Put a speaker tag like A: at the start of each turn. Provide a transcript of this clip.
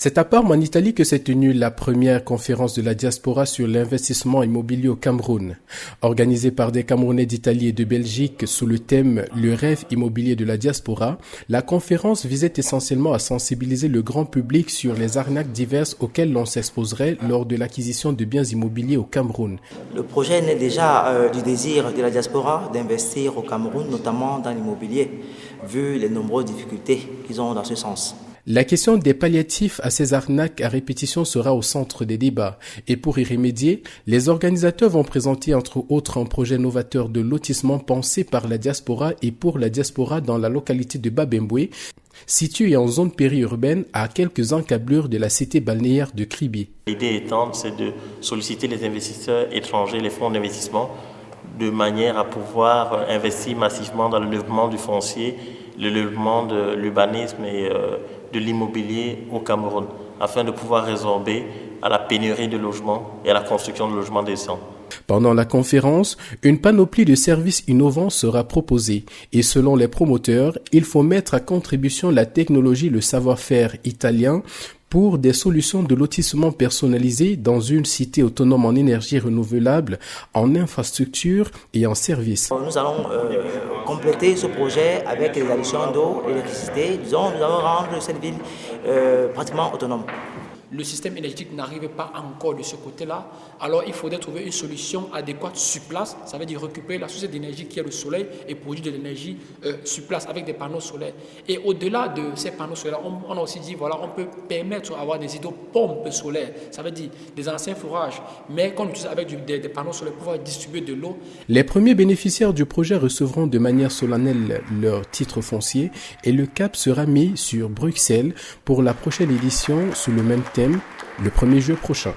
A: C'est à Parme, en Italie, que s'est tenue la première conférence de la diaspora sur l'investissement immobilier au Cameroun. Organisée par des Camerounais d'Italie et de Belgique sous le thème « Le rêve immobilier de la diaspora », la conférence visait essentiellement à sensibiliser le grand public sur les arnaques diverses auxquelles l'on s'exposerait lors de l'acquisition de biens immobiliers au Cameroun.
B: Le projet naît déjà du désir de la diaspora d'investir au Cameroun, notamment dans l'immobilier, vu les nombreuses difficultés qu'ils ont dans ce sens.
A: La question des palliatifs à ces arnaques à répétition sera au centre des débats. Et pour y remédier, les organisateurs vont présenter entre autres un projet novateur de lotissement pensé par la diaspora et pour la diaspora dans la localité de Babembwe, située en zone périurbaine à quelques encablures de la cité balnéaire de Kribi.
C: L'idée étant, c'est de solliciter les investisseurs étrangers, les fonds d'investissement, de manière à pouvoir investir massivement dans le développement du foncier, le développement de l'urbanisme et de l'immobilier au Cameroun, afin de pouvoir résorber à la pénurie de logements et à la construction de logements décents.
A: Pendant la conférence, une panoplie de services innovants sera proposée et selon les promoteurs, il faut mettre à contribution la technologie, le savoir-faire italien pour des solutions de lotissement personnalisées dans une cité autonome en énergie renouvelable, en infrastructure et en services.
B: Nous allons compléter ce projet avec les additions d'eau et d'électricité. Disons, nous allons rendre cette ville pratiquement autonome.
D: Le système énergétique n'arrive pas encore de ce côté-là, alors il faudrait trouver une solution adéquate sur place, ça veut dire récupérer la source d'énergie qui est le soleil et produire de l'énergie sur place avec des panneaux solaires. Et au-delà de ces panneaux solaires, on a aussi dit, voilà, on peut permettre d'avoir des hydropompes solaires, ça veut dire des anciens fourrages, mais qu'on utilise avec des panneaux solaires pour pouvoir distribuer de l'eau.
A: Les premiers bénéficiaires du projet recevront de manière solennelle leur titre foncier et le cap sera mis sur Bruxelles pour la prochaine édition sous le même thème le 1er juin prochain.